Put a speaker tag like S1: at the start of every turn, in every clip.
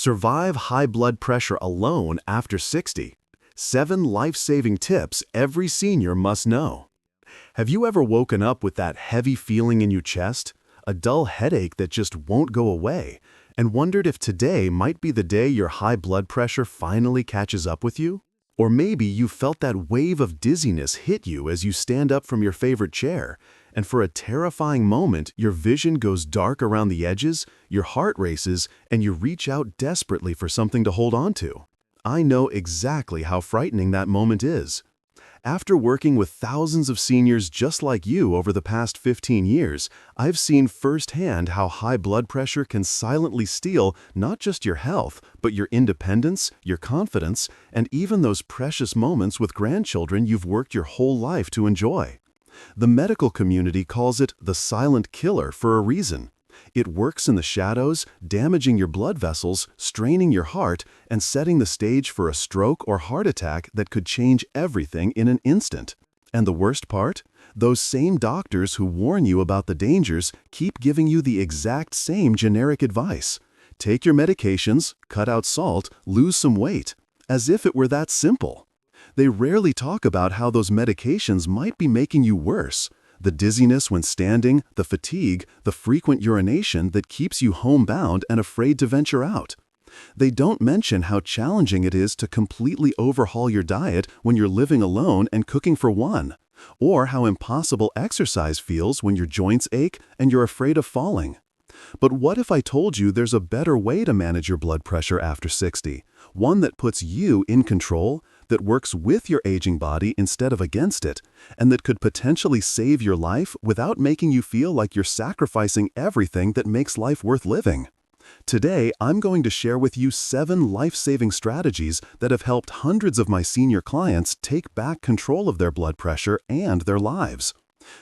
S1: Survive high blood pressure alone after 60. 7 life-saving tips every senior must know. Have you ever woken up with that heavy feeling in your chest, a dull headache that just won't go away, and wondered if today might be the day your high blood pressure finally catches up with you? Or maybe you felt that wave of dizziness hit you as you stand up from your favorite chair, and for a terrifying moment your vision goes dark around the edges, your heart races, and you reach out desperately for something to hold on to. I know exactly how frightening that moment is. After working with thousands of seniors just like you over the past 15 years, I've seen firsthand how high blood pressure can silently steal not just your health, but your independence, your confidence, and even those precious moments with grandchildren you've worked your whole life to enjoy. The medical community calls it the silent killer for a reason. It works in the shadows, damaging your blood vessels, straining your heart, and setting the stage for a stroke or heart attack that could change everything in an instant. And the worst part? Those same doctors who warn you about the dangers keep giving you the exact same generic advice. Take your medications, cut out salt, lose some weight. As if it were that simple. They rarely talk about how those medications might be making you worse. The dizziness when standing, the fatigue, the frequent urination that keeps you homebound and afraid to venture out. They don't mention how challenging it is to completely overhaul your diet when you're living alone and cooking for one, or how impossible exercise feels when your joints ache and you're afraid of falling. But what if I told you there's a better way to manage your blood pressure after 60? One that puts you in control, that works with your aging body instead of against it, and that could potentially save your life without making you feel like you're sacrificing everything that makes life worth living. Today, I'm going to share with you 7 life-saving strategies that have helped hundreds of my senior clients take back control of their blood pressure and their lives.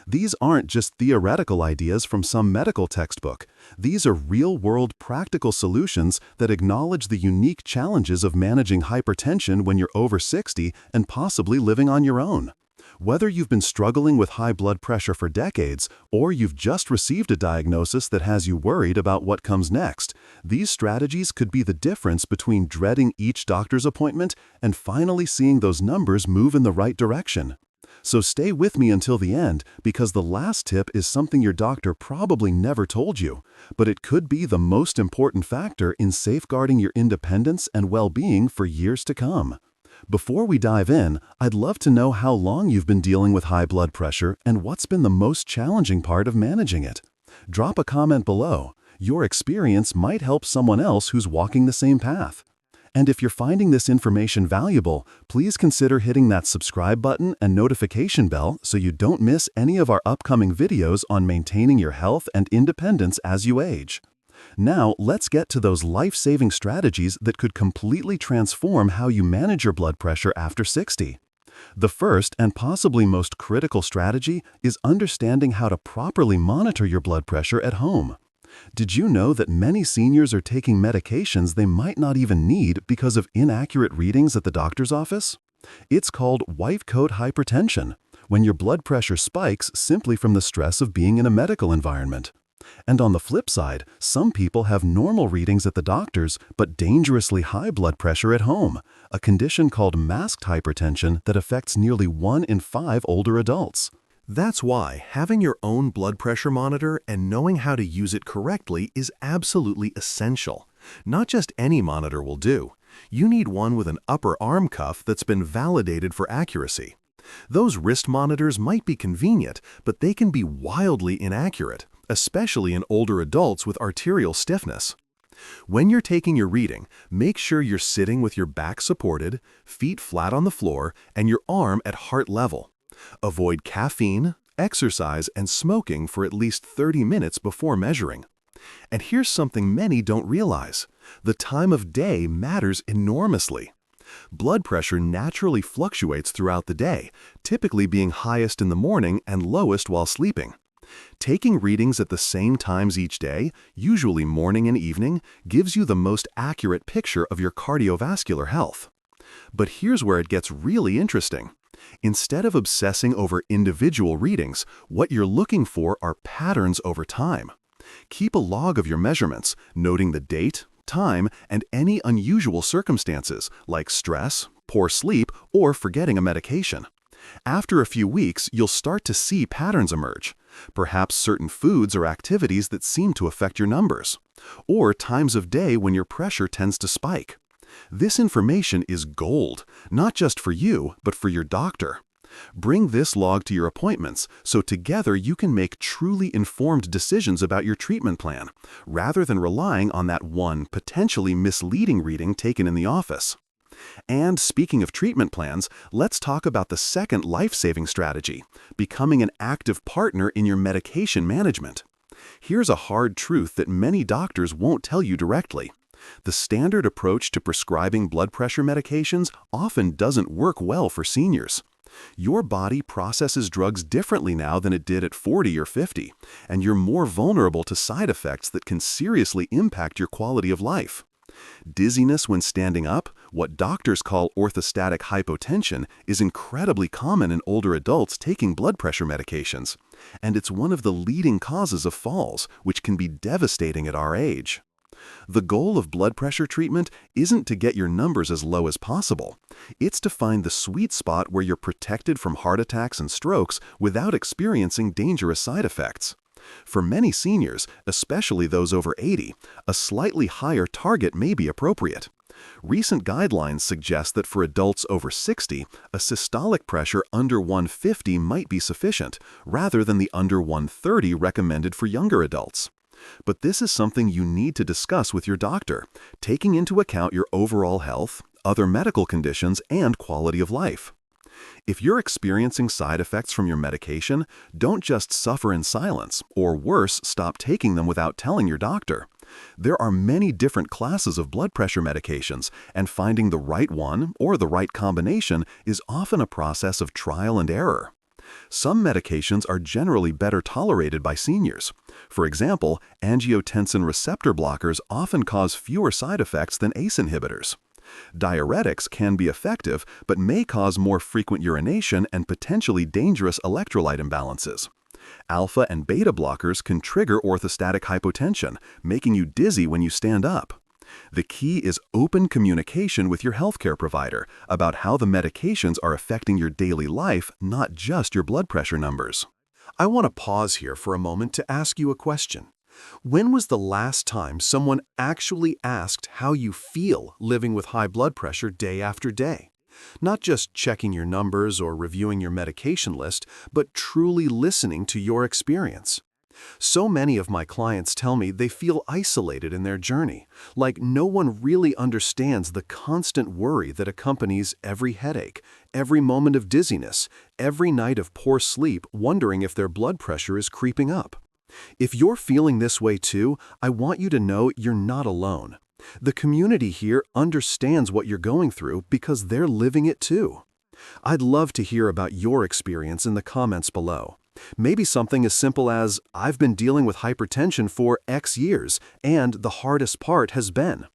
S1: These aren't just theoretical ideas from some medical textbook. These are real-world practical solutions that acknowledge the unique challenges of managing hypertension when you're over 60 and possibly living on your own. Whether you've been struggling with high blood pressure for decades or you've just received a diagnosis that has you worried about what comes next, these strategies could be the difference between dreading each doctor's appointment and finally seeing those numbers move in the right direction. So stay with me until the end, because the last tip is something your doctor probably never told you, but it could be the most important factor in safeguarding your independence and well-being for years to come. Before we dive in, I'd love to know how long you've been dealing with high blood pressure and what's been the most challenging part of managing it. Drop a comment below. Your experience might help someone else who's walking the same path. And if you're finding this information valuable, please consider hitting that subscribe button and notification bell so you don't miss any of our upcoming videos on maintaining your health and independence as you age. Now, let's get to those life-saving strategies that could completely transform how you manage your blood pressure after 60. The first and possibly most critical strategy is understanding how to properly monitor your blood pressure at home. Did you know that many seniors are taking medications they might not even need because of inaccurate readings at the doctor's office? It's called white coat hypertension, when your blood pressure spikes simply from the stress of being in a medical environment. And on the flip side, some people have normal readings at the doctor's but dangerously high blood pressure at home, a condition called masked hypertension that affects nearly 1 in 5 older adults. That's why having your own blood pressure monitor and knowing how to use it correctly is absolutely essential. Not just any monitor will do. You need one with an upper arm cuff that's been validated for accuracy. Those wrist monitors might be convenient, but they can be wildly inaccurate, especially in older adults with arterial stiffness. When you're taking your reading, make sure you're sitting with your back supported, feet flat on the floor, and your arm at heart level. Avoid caffeine, exercise, and smoking for at least 30 minutes before measuring. And here's something many don't realize. The time of day matters enormously. Blood pressure naturally fluctuates throughout the day, typically being highest in the morning and lowest while sleeping. Taking readings at the same times each day, usually morning and evening, gives you the most accurate picture of your cardiovascular health. But here's where it gets really interesting. Instead of obsessing over individual readings, what you're looking for are patterns over time. Keep a log of your measurements, noting the date, time, and any unusual circumstances like stress, poor sleep, or forgetting a medication. After a few weeks, you'll start to see patterns emerge, perhaps certain foods or activities that seem to affect your numbers, or times of day when your pressure tends to spike. This information is gold, not just for you, but for your doctor. Bring this log to your appointments so together you can make truly informed decisions about your treatment plan, rather than relying on that one potentially misleading reading taken in the office. And speaking of treatment plans, let's talk about the second life-saving strategy, becoming an active partner in your medication management. Here's a hard truth that many doctors won't tell you directly. The standard approach to prescribing blood pressure medications often doesn't work well for seniors. Your body processes drugs differently now than it did at 40 or 50, and you're more vulnerable to side effects that can seriously impact your quality of life. Dizziness when standing up, what doctors call orthostatic hypotension, is incredibly common in older adults taking blood pressure medications, and it's one of the leading causes of falls, which can be devastating at our age. The goal of blood pressure treatment isn't to get your numbers as low as possible. It's to find the sweet spot where you're protected from heart attacks and strokes without experiencing dangerous side effects. For many seniors, especially those over 80, a slightly higher target may be appropriate. Recent guidelines suggest that for adults over 60, a systolic pressure under 150 might be sufficient, rather than the under 130 recommended for younger adults. But this is something you need to discuss with your doctor, taking into account your overall health, other medical conditions, and quality of life. If you're experiencing side effects from your medication, don't just suffer in silence, or worse, stop taking them without telling your doctor. There are many different classes of blood pressure medications, and finding the right one or the right combination is often a process of trial and error. Some medications are generally better tolerated by seniors. For example, angiotensin receptor blockers often cause fewer side effects than ACE inhibitors. Diuretics can be effective, but may cause more frequent urination and potentially dangerous electrolyte imbalances. Alpha and beta blockers can trigger orthostatic hypotension, making you dizzy when you stand up. The key is open communication with your healthcare provider about how the medications are affecting your daily life, not just your blood pressure numbers. I want to pause here for a moment to ask you a question. When was the last time someone actually asked how you feel living with high blood pressure day after day? Not just checking your numbers or reviewing your medication list, but truly listening to your experience. So many of my clients tell me they feel isolated in their journey, like no one really understands the constant worry that accompanies every headache, every moment of dizziness, every night of poor sleep, wondering if their blood pressure is creeping up. If you're feeling this way too, I want you to know you're not alone. The community here understands what you're going through because they're living it too. I'd love to hear about your experience in the comments below. Maybe something as simple as, "I've been dealing with hypertension for X years, and the hardest part has been."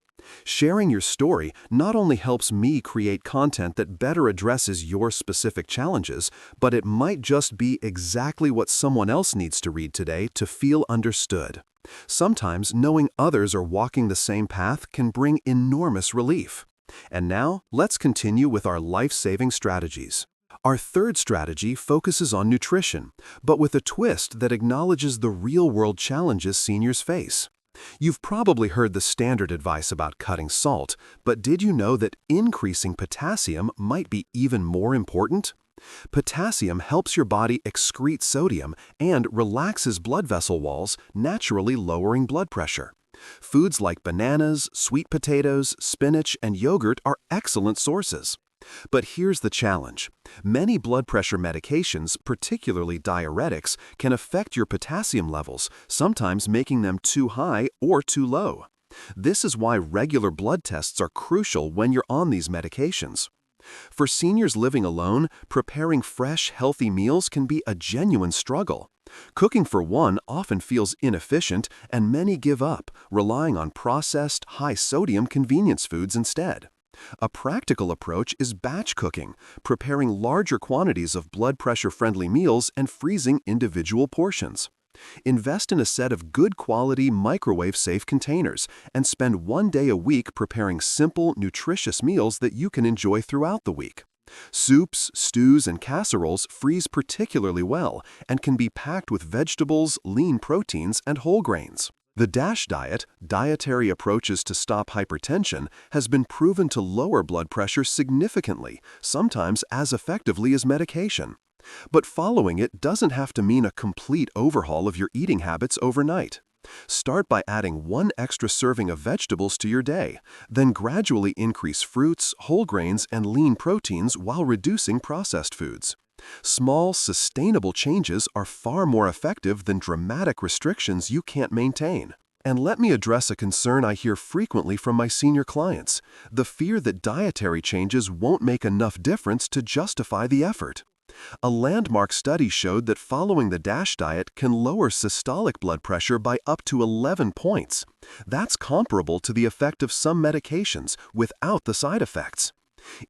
S1: Sharing your story not only helps me create content that better addresses your specific challenges, but it might just be exactly what someone else needs to read today to feel understood. Sometimes knowing others are walking the same path can bring enormous relief. And now, let's continue with our life-saving strategies. Our third strategy focuses on nutrition, but with a twist that acknowledges the real-world challenges seniors face. You've probably heard the standard advice about cutting salt, but did you know that increasing potassium might be even more important? Potassium helps your body excrete sodium and relaxes blood vessel walls, naturally lowering blood pressure. Foods like bananas, sweet potatoes, spinach, and yogurt are excellent sources. But here's the challenge. Many blood pressure medications, particularly diuretics, can affect your potassium levels, sometimes making them too high or too low. This is why regular blood tests are crucial when you're on these medications. For seniors living alone, preparing fresh, healthy meals can be a genuine struggle. Cooking for one often feels inefficient, and many give up, relying on processed, high-sodium convenience foods instead. A practical approach is batch cooking, preparing larger quantities of blood pressure-friendly meals and freezing individual portions. Invest in a set of good quality microwave-safe containers and spend 1 day a week preparing simple, nutritious meals that you can enjoy throughout the week. Soups, stews, and casseroles freeze particularly well and can be packed with vegetables, lean proteins, and whole grains. The DASH diet, dietary approaches to stop hypertension, has been proven to lower blood pressure significantly, sometimes as effectively as medication. But following it doesn't have to mean a complete overhaul of your eating habits overnight. Start by adding 1 extra serving of vegetables to your day, then gradually increase fruits, whole grains, and lean proteins while reducing processed foods. Small, sustainable changes are far more effective than dramatic restrictions you can't maintain. And let me address a concern I hear frequently from my senior clients: the fear that dietary changes won't make enough difference to justify the effort. A landmark study showed that following the DASH diet can lower systolic blood pressure by up to 11 points. That's comparable to the effect of some medications without the side effects.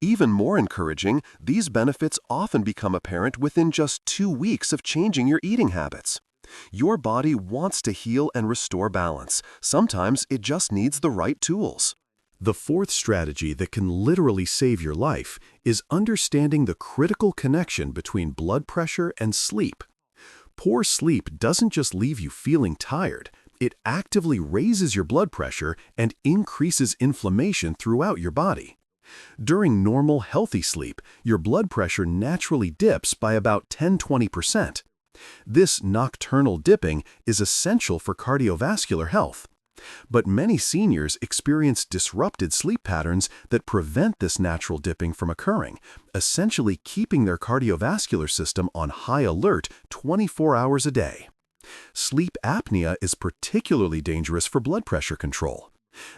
S1: Even more encouraging, these benefits often become apparent within just 2 weeks of changing your eating habits. Your body wants to heal and restore balance. Sometimes it just needs the right tools. The fourth strategy that can literally save your life is understanding the critical connection between blood pressure and sleep. Poor sleep doesn't just leave you feeling tired, it actively raises your blood pressure and increases inflammation throughout your body. During normal, healthy sleep, your blood pressure naturally dips by about 10–20%. This nocturnal dipping is essential for cardiovascular health. But many seniors experience disrupted sleep patterns that prevent this natural dipping from occurring, essentially keeping their cardiovascular system on high alert 24 hours a day. Sleep apnea is particularly dangerous for blood pressure control.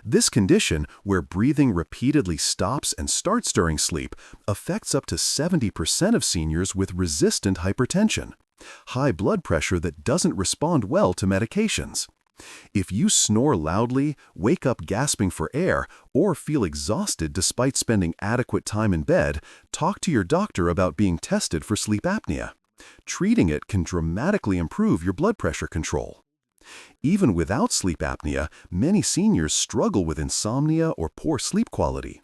S1: This condition, where breathing repeatedly stops and starts during sleep, affects up to 70% of seniors with resistant hypertension, high blood pressure that doesn't respond well to medications. If you snore loudly, wake up gasping for air, or feel exhausted despite spending adequate time in bed, talk to your doctor about being tested for sleep apnea. Treating it can dramatically improve your blood pressure control. Even without sleep apnea, many seniors struggle with insomnia or poor sleep quality.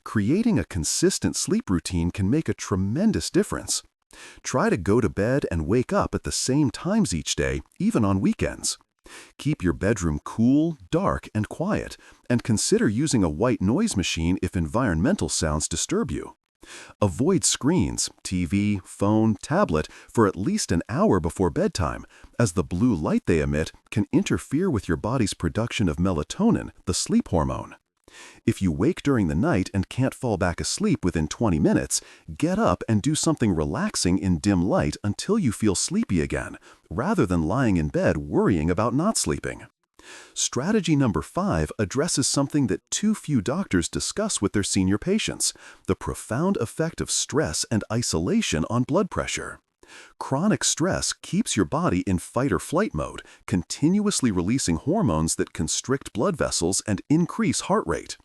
S1: Creating a consistent sleep routine can make a tremendous difference. Try to go to bed and wake up at the same times each day, even on weekends. Keep your bedroom cool, dark, and quiet, and consider using a white noise machine if environmental sounds disturb you. Avoid screens, TV, phone, tablet for at least an hour before bedtime, as the blue light they emit can interfere with your body's production of melatonin, the sleep hormone. If you wake during the night and can't fall back asleep within 20 minutes, get up and do something relaxing in dim light until you feel sleepy again, rather than lying in bed worrying about not sleeping. Strategy number 5 addresses something that too few doctors discuss with their senior patients: the profound effect of stress and isolation on blood pressure. Chronic stress keeps your body in fight-or-flight mode, continuously releasing hormones that constrict blood vessels and increase heart rate.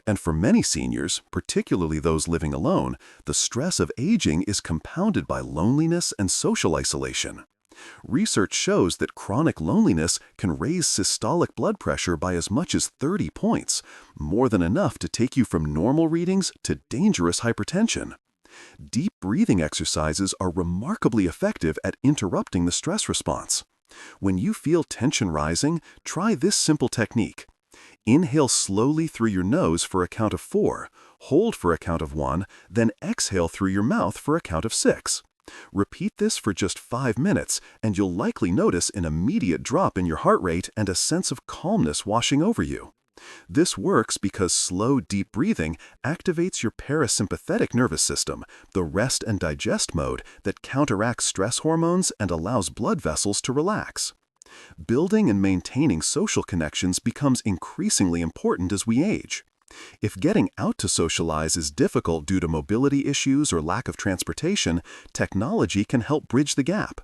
S1: And for many seniors, particularly those living alone, the stress of aging is compounded by loneliness and social isolation. Research shows that chronic loneliness can raise systolic blood pressure by as much as 30 points, more than enough to take you from normal readings to dangerous hypertension. Deep breathing exercises are remarkably effective at interrupting the stress response. When you feel tension rising, try this simple technique. Inhale slowly through your nose for a count of 4, hold for a count of 1, then exhale through your mouth for a count of 6. Repeat this for just 5 minutes, and you'll likely notice an immediate drop in your heart rate and a sense of calmness washing over you. This works because slow, deep breathing activates your parasympathetic nervous system, the rest and digest mode that counteracts stress hormones and allows blood vessels to relax. Building and maintaining social connections becomes increasingly important as we age. If getting out to socialize is difficult due to mobility issues or lack of transportation, technology can help bridge the gap.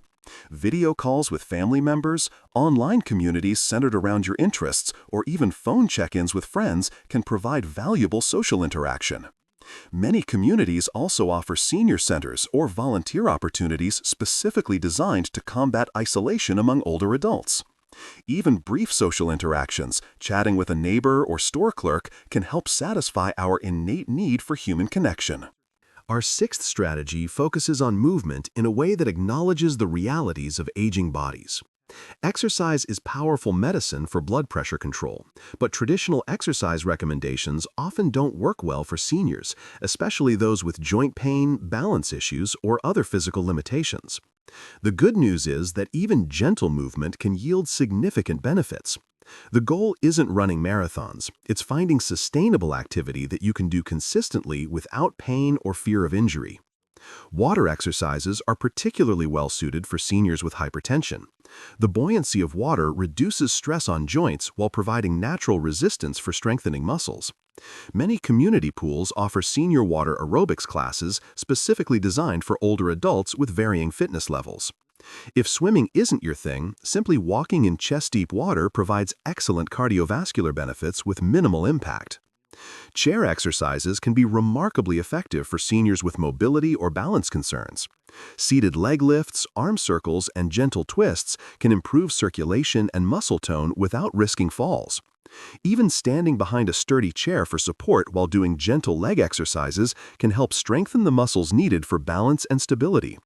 S1: Video calls with family members, online communities centered around your interests, or even phone check-ins with friends can provide valuable social interaction.
S2: Many communities also offer senior centers or volunteer opportunities specifically designed to combat isolation among older adults. Even brief social interactions, chatting with a neighbor or store clerk, can help satisfy our innate need for human connection.
S1: Our sixth strategy focuses on movement in a way that acknowledges the realities of aging bodies. Exercise is powerful medicine for blood pressure control, but traditional exercise recommendations often don't work well for seniors, especially those with joint pain, balance issues, or other physical limitations. The good news is that even gentle movement can yield significant benefits. The goal isn't running marathons, it's finding sustainable activity that you can do consistently without pain or fear of injury. Water exercises are particularly well suited for seniors with hypertension. The buoyancy of water reduces stress on joints while providing natural resistance for strengthening muscles. Many community pools offer senior water aerobics classes specifically designed for older adults with varying fitness levels. If swimming isn't your thing, simply walking in chest-deep water provides excellent cardiovascular benefits with minimal impact. Chair exercises can be remarkably effective for seniors with mobility or balance concerns. Seated leg lifts, arm circles, and gentle twists can improve circulation and muscle tone without risking falls. Even standing behind a sturdy chair for support while doing gentle leg exercises can help strengthen the muscles needed for balance and stability.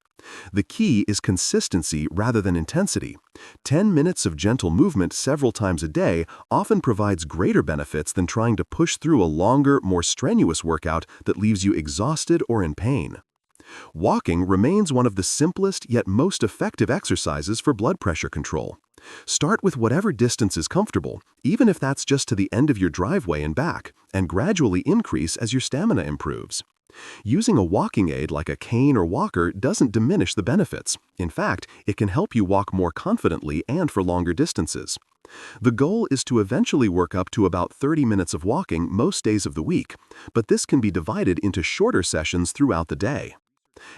S1: The key is consistency rather than intensity. 10 minutes of gentle movement several times a day often provides greater benefits than trying to push through a longer, more strenuous workout that leaves you exhausted or in pain. Walking remains one of the simplest yet most effective exercises for blood pressure control. Start with whatever distance is comfortable, even if that's just to the end of your driveway and back, and gradually increase as your stamina improves. Using a walking aid like a cane or walker doesn't diminish the benefits. In fact, it can help you walk more confidently and for longer distances. The goal is to eventually work up to about 30 minutes of walking most days of the week, but this can be divided into shorter sessions throughout the day.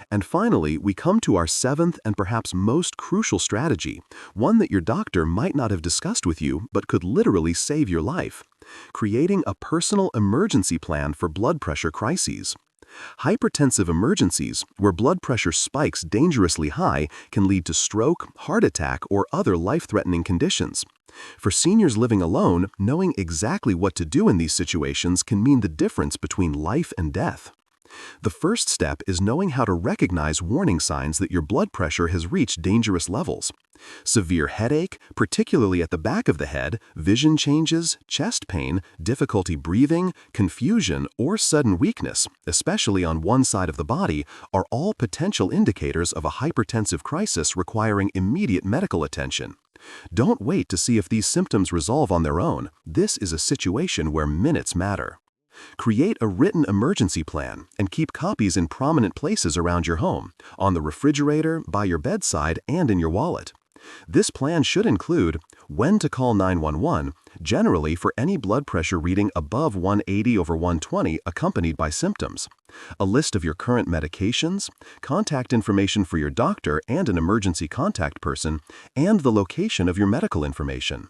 S1: And finally, we come to our seventh and perhaps most crucial strategy, one that your doctor might not have discussed with you but could literally save your life: creating a personal emergency plan for blood pressure crises. Hypertensive emergencies, where blood pressure spikes dangerously high, can lead to stroke, heart attack, or other life-threatening conditions. For seniors living alone, knowing exactly what to do in these situations can mean the difference between life and death. The first step is knowing how to recognize warning signs that your blood pressure has reached dangerous levels. Severe headache, particularly at the back of the head, vision changes, chest pain, difficulty breathing, confusion, or sudden weakness, especially on one side of the body, are all potential indicators of a hypertensive crisis requiring immediate medical attention. Don't wait to see if these symptoms resolve on their own. This is a situation where minutes matter. Create a written emergency plan and keep copies in prominent places around your home, on the refrigerator, by your bedside, and in your wallet. This plan should include when to call 911, generally for any blood pressure reading above 180/120 accompanied by symptoms, a list of your current medications, contact information for your doctor and an emergency contact person, and the location of your medical information.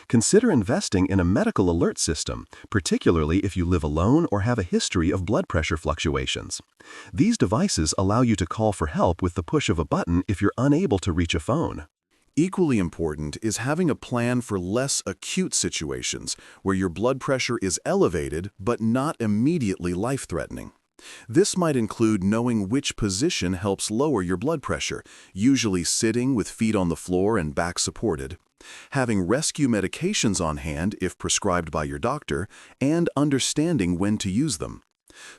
S1: Consider investing in a medical alert system, particularly if you live alone or have a history of blood pressure fluctuations. These devices allow you to call for help with the push of a button if you're unable to reach a phone.
S2: Equally important is having a plan for less acute situations where your blood pressure is elevated but not immediately life-threatening. This might include knowing which position helps lower your blood pressure, usually sitting with feet on the floor and back supported, having rescue medications on hand if prescribed by your doctor, and understanding when to use them.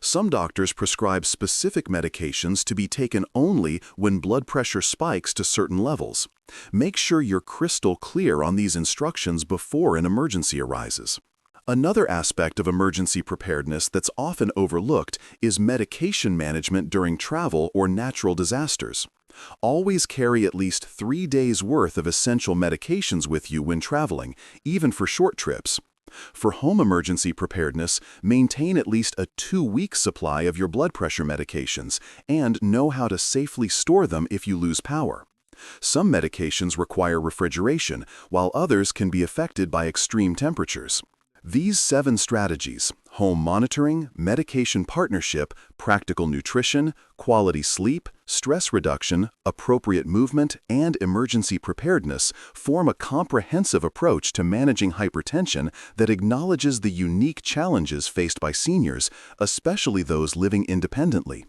S2: Some doctors prescribe specific medications to be taken only when blood pressure spikes to certain levels. Make sure you're crystal clear on these instructions before an emergency arises. Another aspect of emergency preparedness that's often overlooked is medication management during travel or natural disasters. Always carry at least 3 days' worth of essential medications with you when traveling, even for short trips. For home emergency preparedness, maintain at least a 2-week supply of your blood pressure medications and know how to safely store them if you lose power. Some medications require refrigeration, while others can be affected by extreme temperatures. These 7 strategies, home monitoring, medication partnership, practical nutrition, quality sleep, stress reduction, appropriate movement, and emergency preparedness, form a comprehensive approach to managing hypertension that acknowledges the unique challenges faced by seniors, especially those living independently.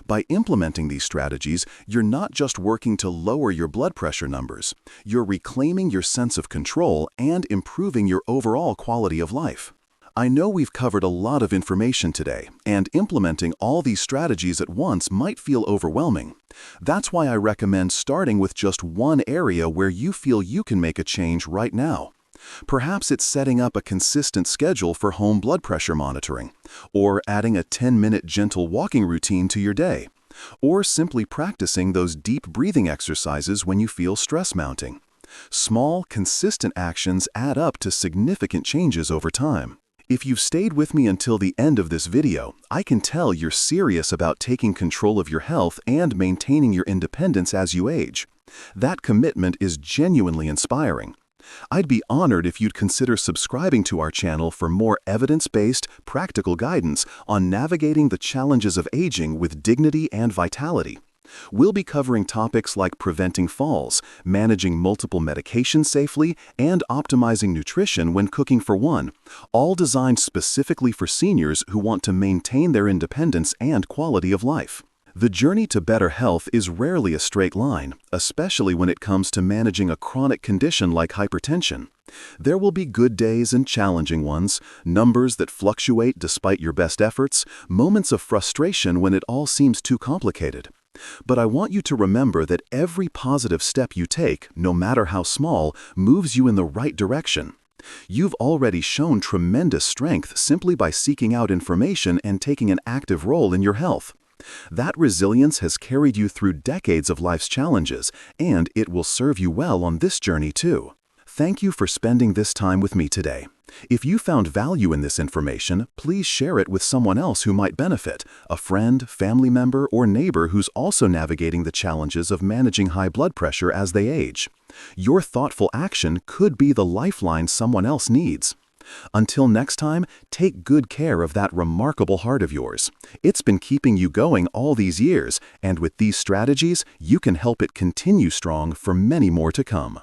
S2: By implementing these strategies, you're not just working to lower your blood pressure numbers, you're reclaiming your sense of control and improving your overall quality of life. I know we've covered a lot of information today, and implementing all these strategies at once might feel overwhelming. That's why I recommend starting with just one area where you feel you can make a change right now. Perhaps it's setting up a consistent schedule for home blood pressure monitoring, or adding a 10-minute gentle walking routine to your day, or simply practicing those deep breathing exercises when you feel stress mounting. Small, consistent actions add up to significant changes over time. If you've stayed with me until the end of this video, I can tell you're serious about taking control of your health and maintaining your independence as you age. That commitment is genuinely inspiring. I'd be honored if you'd consider subscribing to our channel for more evidence-based, practical guidance on navigating the challenges of aging with dignity and vitality. We'll be covering topics like preventing falls, managing multiple medications safely, and optimizing nutrition when cooking for one, all designed specifically for seniors who want to maintain their independence and quality of life. The journey to better health is rarely a straight line, especially when it comes to managing a chronic condition like hypertension. There will be good days and challenging ones, numbers that fluctuate despite your best efforts, moments of frustration when it all seems too complicated. But I want you to remember that every positive step you take, no matter how small, moves you in the right direction. You've already shown tremendous strength simply by seeking out information and taking an active role in your health. That resilience has carried you through decades of life's challenges, and it will serve you well on this journey too. Thank you for spending this time with me today. If you found value in this information, please share it with someone else who might benefit, a friend, family member, or neighbor who's also navigating the challenges of managing high blood pressure as they age. Your thoughtful action could be the lifeline someone else needs. Until next time, take good care of that remarkable heart of yours. It's been keeping you going all these years, and with these strategies, you can help it continue strong for many more to come.